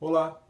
Olá!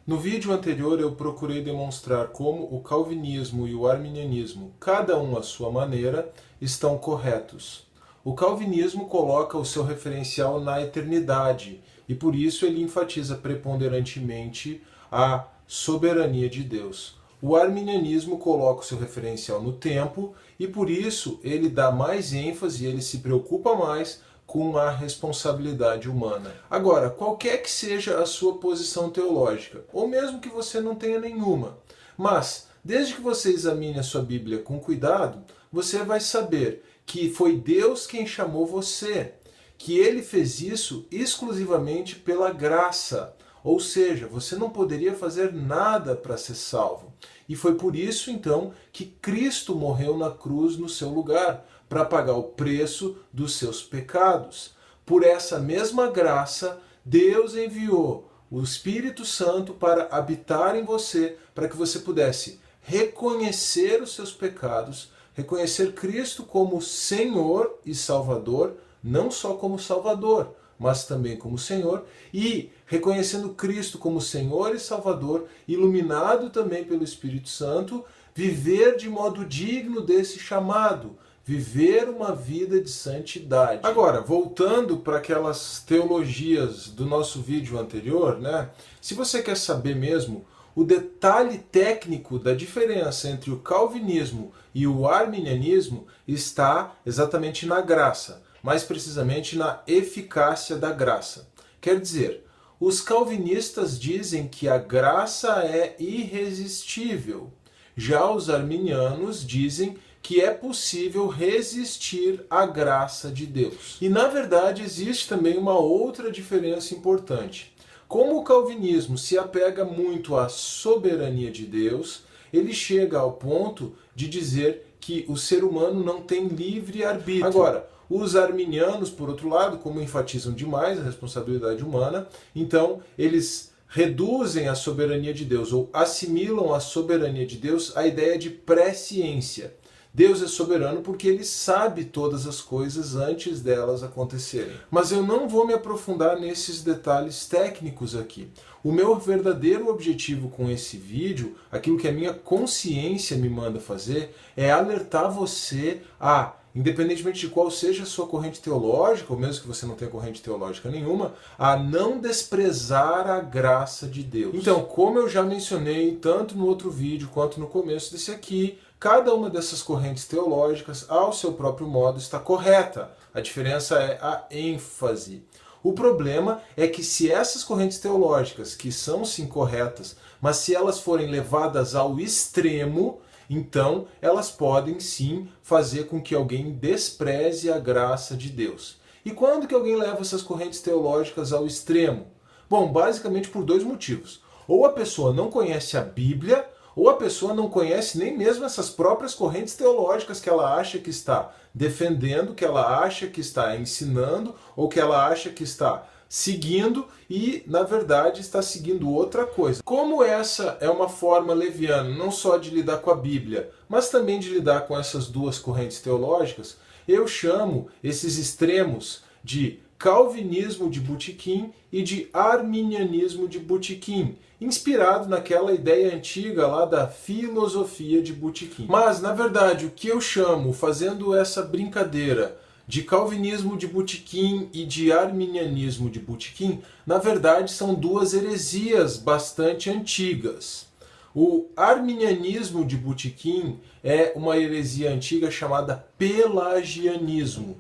No vídeo anterior eu procurei demonstrar como o calvinismo e o arminianismo, cada um à sua maneira, estão corretos. O calvinismo coloca o seu referencial na eternidade e por isso ele enfatiza preponderantemente a soberania de Deus. O arminianismo coloca o seu referencial no tempo e por isso ele dá mais ênfase, ele se preocupa mais com a responsabilidade humana. Agora, qualquer que seja a sua posição teológica, ou mesmo que você não tenha nenhuma, mas desde que você examine a sua Bíblia com cuidado, você vai saber que foi Deus quem chamou você, que Ele fez isso exclusivamente pela graça. Ou seja, você não poderia fazer nada para ser salvo. E foi por isso, então, que Cristo morreu na cruz no seu lugar, para pagar o preço dos seus pecados. Por essa mesma graça, Deus enviou o Espírito Santo para habitar em você, para que você pudesse reconhecer os seus pecados, reconhecer Cristo como Senhor e Salvador, não só como Salvador, mas também como Senhor, e reconhecendo Cristo como Senhor e Salvador, iluminado também pelo Espírito Santo, viver de modo digno desse chamado, viver uma vida de santidade. Agora, voltando para aquelas teologias do nosso vídeo anterior, né? Se você quer saber mesmo o detalhe técnico da diferença entre o calvinismo e o arminianismo, está exatamente na graça, mais precisamente na eficácia da graça. Quer dizer, os calvinistas dizem que a graça é irresistível. Já os arminianos dizem que é possível resistir à graça de Deus. E na verdade existe também uma outra diferença importante. Como o calvinismo se apega muito à soberania de Deus, ele chega ao ponto de dizer que o ser humano não tem livre arbítrio. Agora, os arminianos, por outro lado, como enfatizam demais a responsabilidade humana, então eles reduzem a soberania de Deus ou assimilam a soberania de Deus à ideia de presciência. Deus é soberano porque Ele sabe todas as coisas antes delas acontecerem. Mas eu não vou me aprofundar nesses detalhes técnicos aqui. O meu verdadeiro objetivo com esse vídeo, aquilo que a minha consciência me manda fazer, é alertar você a, independentemente de qual seja a sua corrente teológica, ou mesmo que você não tenha corrente teológica nenhuma, a não desprezar a graça de Deus. Então, como eu já mencionei, tanto no outro vídeo quanto no começo desse aqui, cada uma dessas correntes teológicas, ao seu próprio modo, está correta. A diferença é a ênfase. O problema é que se essas correntes teológicas, que são sim corretas, mas se elas forem levadas ao extremo, então elas podem sim fazer com que alguém despreze a graça de Deus. E quando que alguém leva essas correntes teológicas ao extremo? Bom, basicamente por dois motivos. Ou a pessoa não conhece a Bíblia, ou a pessoa não conhece nem mesmo essas próprias correntes teológicas que ela acha que está defendendo, que ela acha que está ensinando, ou que ela acha que está seguindo e, na verdade, está seguindo outra coisa. Como essa é uma forma leviana não só de lidar com a Bíblia, mas também de lidar com essas duas correntes teológicas, eu chamo esses extremos de calvinismo de botequim e de arminianismo de botequim, inspirado naquela ideia antiga lá da filosofia de botequim. Mas, na verdade, o que eu chamo, fazendo essa brincadeira de calvinismo de botequim e de arminianismo de botequim, na verdade são duas heresias bastante antigas. O arminianismo de botequim é uma heresia antiga chamada pelagianismo.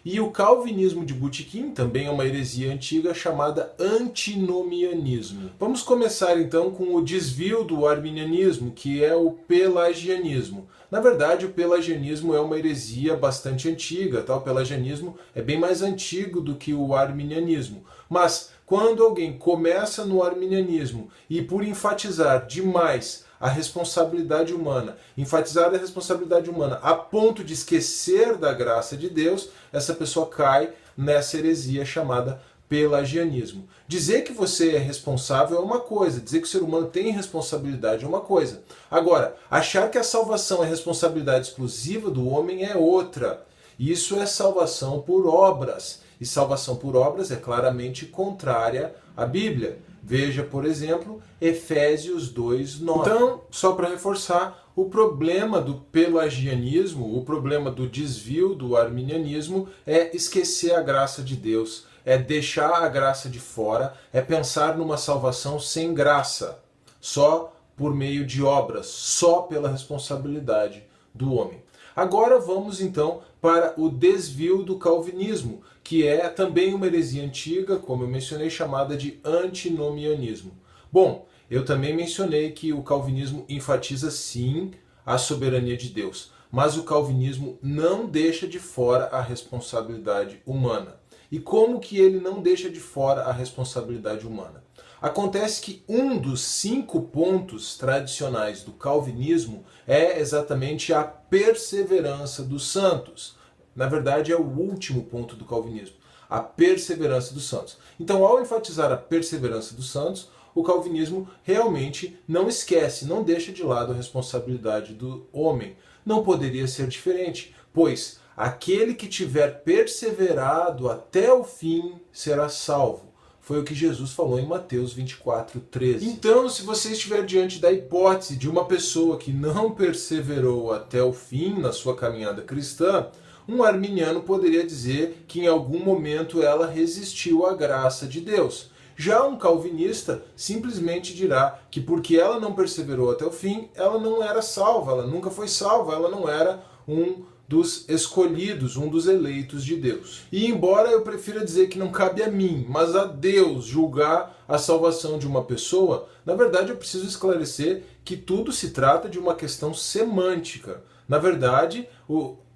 E o calvinismo de botequim também é uma heresia antiga chamada antinomianismo. Vamos começar então com o desvio do arminianismo, que é o pelagianismo. Na verdade, o pelagianismo é uma heresia bastante antiga, tá? O pelagianismo é bem mais antigo do que o arminianismo. Mas quando alguém começa no arminianismo e por enfatizar demais a responsabilidade humana, enfatizar a responsabilidade humana a ponto de esquecer da graça de Deus, essa pessoa cai nessa heresia chamada pelagianismo. Dizer que você é responsável é uma coisa, dizer que o ser humano tem responsabilidade é uma coisa. Agora, achar que a salvação é responsabilidade exclusiva do homem é outra. Isso é salvação por obras. E salvação por obras é claramente contrária à Bíblia. Veja, por exemplo, Efésios 2:9. Então, só para reforçar, o problema do pelagianismo, o problema do desvio do arminianismo é esquecer a graça de Deus, é deixar a graça de fora, é pensar numa salvação sem graça, só por meio de obras, só pela responsabilidade do homem. Agora vamos então para o desvio do calvinismo, que é também uma heresia antiga, como eu mencionei, chamada de antinomianismo. Bom, eu também mencionei que o calvinismo enfatiza sim a soberania de Deus, mas o calvinismo não deixa de fora a responsabilidade humana. E como que ele não deixa de fora a responsabilidade humana? Acontece que um dos 5 pontos tradicionais do calvinismo é exatamente a perseverança dos santos. Na verdade, é o último ponto do calvinismo, a perseverança dos santos. Então, ao enfatizar a perseverança dos santos, o calvinismo realmente não esquece, não deixa de lado a responsabilidade do homem. Não poderia ser diferente, pois aquele que tiver perseverado até o fim será salvo. Foi o que Jesus falou em Mateus 24:13. Então, se você estiver diante da hipótese de uma pessoa que não perseverou até o fim na sua caminhada cristã, um arminiano poderia dizer que em algum momento ela resistiu à graça de Deus. Já um calvinista simplesmente dirá que porque ela não perseverou até o fim, ela não era salva, ela nunca foi salva, ela não era um dos escolhidos, um dos eleitos de Deus. E embora eu prefira dizer que não cabe a mim, mas a Deus julgar a salvação de uma pessoa, na verdade eu preciso esclarecer que tudo se trata de uma questão semântica. Na verdade,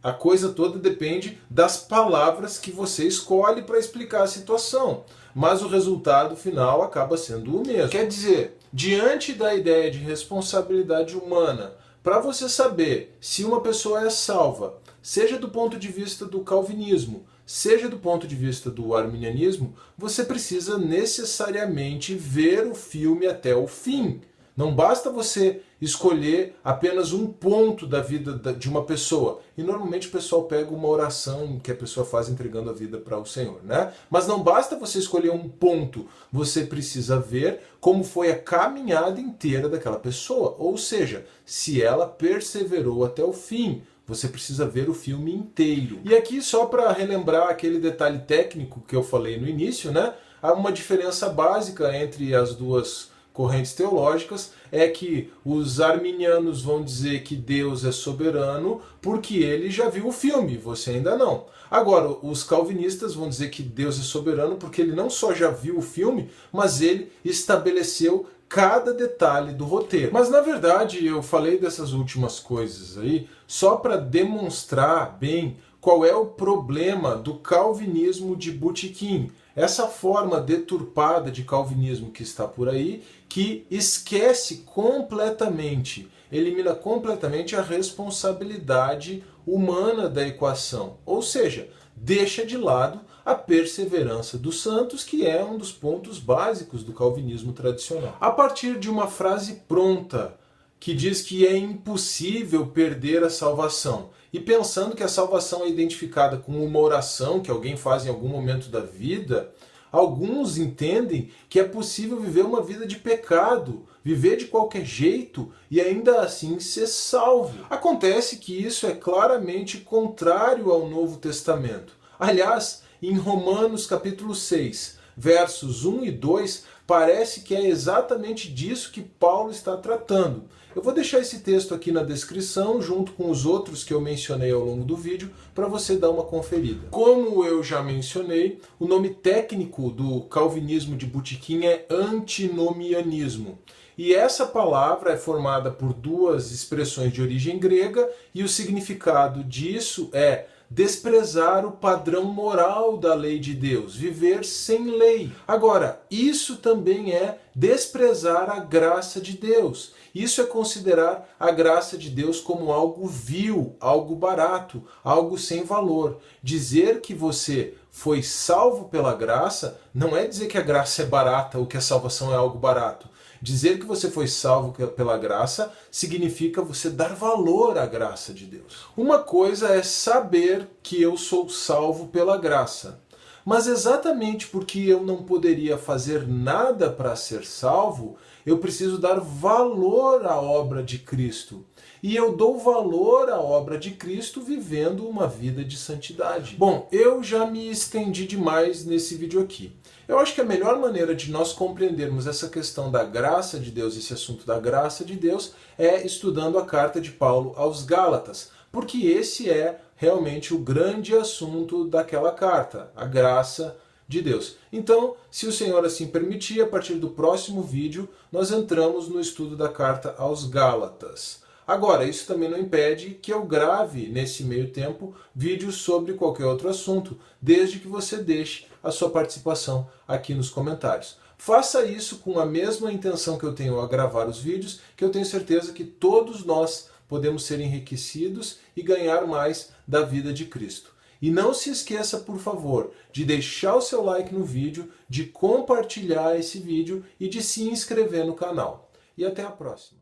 a coisa toda depende das palavras que você escolhe para explicar a situação. Mas o resultado final acaba sendo o mesmo. Quer dizer, diante da ideia de responsabilidade humana, para você saber se uma pessoa é salva, seja do ponto de vista do calvinismo, seja do ponto de vista do arminianismo, você precisa necessariamente ver o filme até o fim. Não basta você escolher apenas um ponto da vida de uma pessoa. E normalmente o pessoal pega uma oração que a pessoa faz entregando a vida para o Senhor, né? Mas não basta você escolher um ponto. Você precisa ver como foi a caminhada inteira daquela pessoa. Ou seja, se ela perseverou até o fim. Você precisa ver o filme inteiro. E aqui, só para relembrar aquele detalhe técnico que eu falei no início, né? Há uma diferença básica entre as duas correntes teológicas, é que os arminianos vão dizer que Deus é soberano porque ele já viu o filme, você ainda não. Agora, os calvinistas vão dizer que Deus é soberano porque ele não só já viu o filme, mas ele estabeleceu cada detalhe do roteiro. Mas na verdade eu falei dessas últimas coisas aí só para demonstrar bem qual é o problema do calvinismo de botequim. Essa forma deturpada de calvinismo que está por aí, que esquece completamente, elimina completamente a responsabilidade humana da equação. Ou seja, deixa de lado a perseverança dos santos, que é um dos pontos básicos do calvinismo tradicional. A partir de uma frase pronta, que diz que é impossível perder a salvação, e pensando que a salvação é identificada com uma oração que alguém faz em algum momento da vida, alguns entendem que é possível viver uma vida de pecado, viver de qualquer jeito e ainda assim ser salvo. Acontece que isso é claramente contrário ao Novo Testamento. Aliás, em Romanos capítulo 6, versos 1 e 2, parece que é exatamente disso que Paulo está tratando. Eu vou deixar esse texto aqui na descrição, junto com os outros que eu mencionei ao longo do vídeo, para você dar uma conferida. Como eu já mencionei, o nome técnico do calvinismo de botequim é antinomianismo. E essa palavra é formada por duas expressões de origem grega, e o significado disso é desprezar o padrão moral da lei de Deus, viver sem lei. Agora, isso também é desprezar a graça de Deus. Isso é considerar a graça de Deus como algo vil, algo barato, algo sem valor. Dizer que você foi salvo pela graça não é dizer que a graça é barata ou que a salvação é algo barato. Dizer que você foi salvo pela graça significa você dar valor à graça de Deus. Uma coisa é saber que eu sou salvo pela graça, Mas exatamente porque eu não poderia fazer nada para ser salvo, eu preciso dar valor à obra de Cristo. E eu dou valor à obra de Cristo vivendo uma vida de santidade. Bom, eu já me estendi demais nesse vídeo aqui. Eu acho que a melhor maneira de nós compreendermos essa questão da graça de Deus, esse assunto da graça de Deus, é estudando a carta de Paulo aos Gálatas, porque esse é realmente o grande assunto daquela carta, a graça de Deus. Então, se o Senhor assim permitir, a partir do próximo vídeo, nós entramos no estudo da carta aos Gálatas. Agora, isso também não impede que eu grave, nesse meio tempo, vídeos sobre qualquer outro assunto, desde que você deixe a sua participação aqui nos comentários. Faça isso com a mesma intenção que eu tenho a gravar os vídeos, que eu tenho certeza que todos nós podemos ser enriquecidos e ganhar mais da vida de Cristo. E não se esqueça, por favor, de deixar o seu like no vídeo, de compartilhar esse vídeo e de se inscrever no canal. E até a próxima.